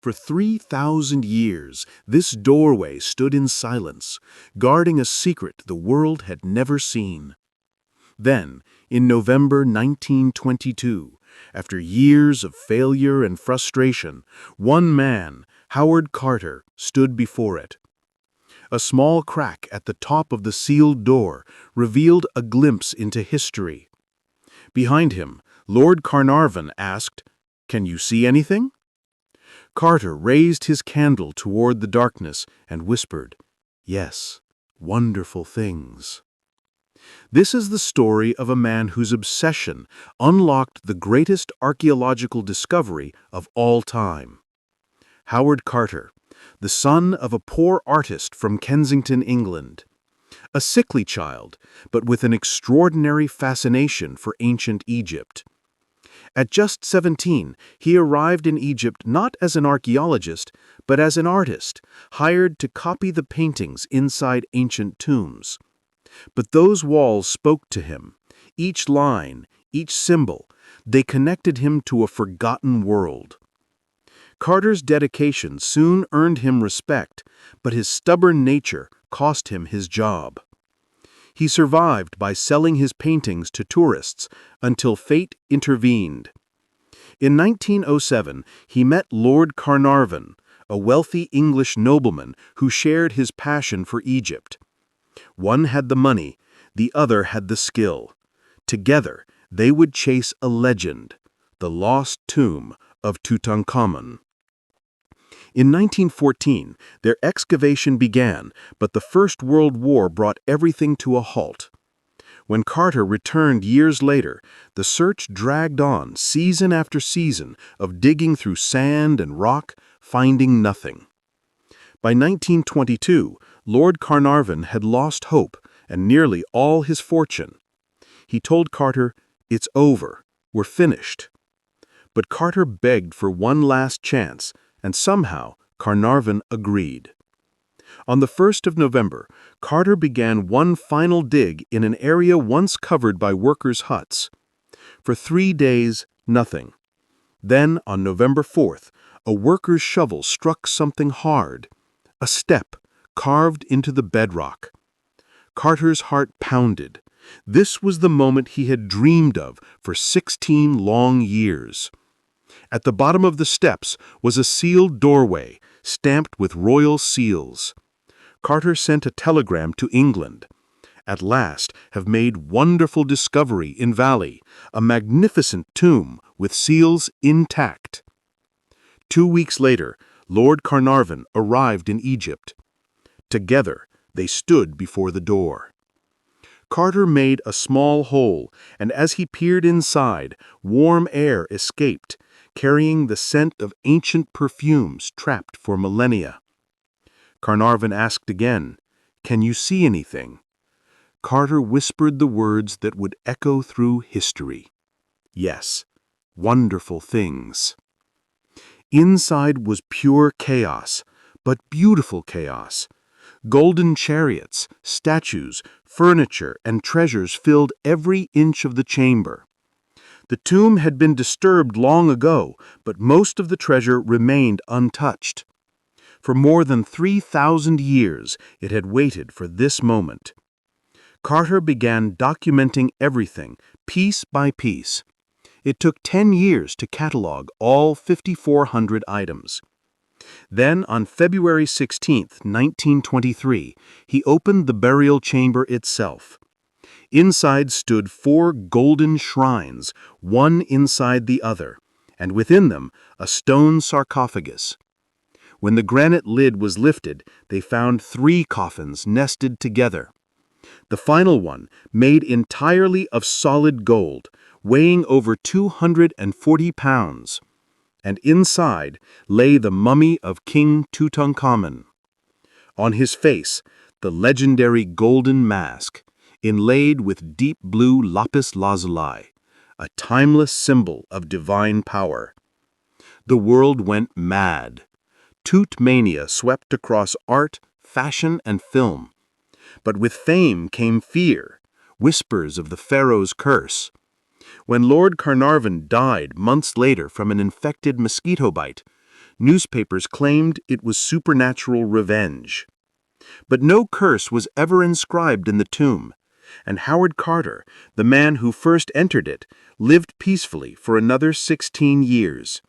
For 3,000 years, this doorway stood in silence, guarding a secret the world had never seen. Then, in November 1922, after years of failure and frustration, one man, Howard Carter, stood before it. A small crack at the top of the sealed door revealed a glimpse into history. Behind him, Lord Carnarvon asked, "Can you see anything?" Carter raised his candle toward the darkness and whispered, "Yes, wonderful things." This is the story of a man whose obsession unlocked the greatest archaeological discovery of all time. Howard Carter, the son of a poor artist from Kensington, England. A sickly child, but with an extraordinary fascination for ancient Egypt. At just 17, he arrived in Egypt not as an archaeologist, but as an artist, hired to copy the paintings inside ancient tombs. But those walls spoke to him. Each line, each symbol, they connected him to a forgotten world. Carter's dedication soon earned him respect, but his stubborn nature cost him his job. He survived by selling his paintings to tourists until fate intervened. In 1907, he met Lord Carnarvon, a wealthy English nobleman who shared his passion for Egypt. One had the money, the other had the skill. Together, they would chase a legend, the lost tomb of Tutankhamun. In 1914, their excavation began, but the First World War brought everything to a halt. When Carter returned years later, the search dragged on season after season of digging through sand and rock, finding nothing. By 1922, Lord Carnarvon had lost hope and nearly all his fortune. He told Carter, "It's over, we're finished." But Carter begged for one last chance, and somehow Carnarvon agreed. On the 1st of November, Carter began one final dig in an area once covered by workers' huts. For 3 days, nothing. Then, on November 4th, a worker's shovel struck something hard, a step carved into the bedrock. Carter's heart pounded. This was the moment he had dreamed of for 16 long years. At the bottom of the steps was a sealed doorway, stamped with royal seals. Carter sent a telegram to England. "At last have made wonderful discovery in valley, a magnificent tomb with seals intact." 2 weeks later, Lord Carnarvon arrived in Egypt. Together, they stood before the door. Carter made a small hole, and as he peered inside, warm air escaped, carrying the scent of ancient perfumes trapped for millennia. Carnarvon asked again, "Can you see anything?" Carter whispered the words that would echo through history. "Yes, wonderful things." Inside was pure chaos, but beautiful chaos. Golden chariots, statues, furniture, and treasures filled every inch of the chamber. The tomb had been disturbed long ago, but most of the treasure remained untouched. For more than 3,000 years, it had waited for this moment. Carter began documenting everything, piece by piece. It took 10 years to catalog all 5,400 items. Then, on February 16, 1923, he opened the burial chamber itself. Inside stood 4 golden shrines, one inside the other, and within them a stone sarcophagus. When the granite lid was lifted, they found 3 coffins nested together. The final one, made entirely of solid gold, weighing over 240 pounds. And inside lay the mummy of King Tutankhamun. On his face, the legendary golden mask, inlaid with deep blue lapis lazuli, a timeless symbol of divine power. The world went mad. Tut mania swept across art, fashion, and film. But with fame came fear, whispers of the pharaoh's curse. When Lord Carnarvon died months later from an infected mosquito bite, Newspapers claimed it was supernatural revenge. But no curse was ever inscribed in the tomb, and Howard Carter, the man who first entered it, lived peacefully for another 16 years.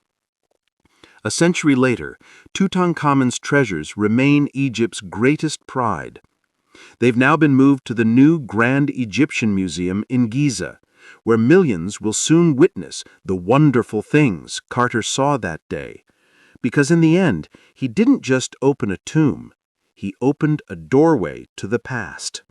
A century later, Tutankhamun's treasures remain Egypt's greatest pride. They've now been moved to the new Grand Egyptian Museum in Giza, where millions will soon witness the wonderful things Carter saw that day. Because in the end, he didn't just open a tomb, he opened a doorway to the past.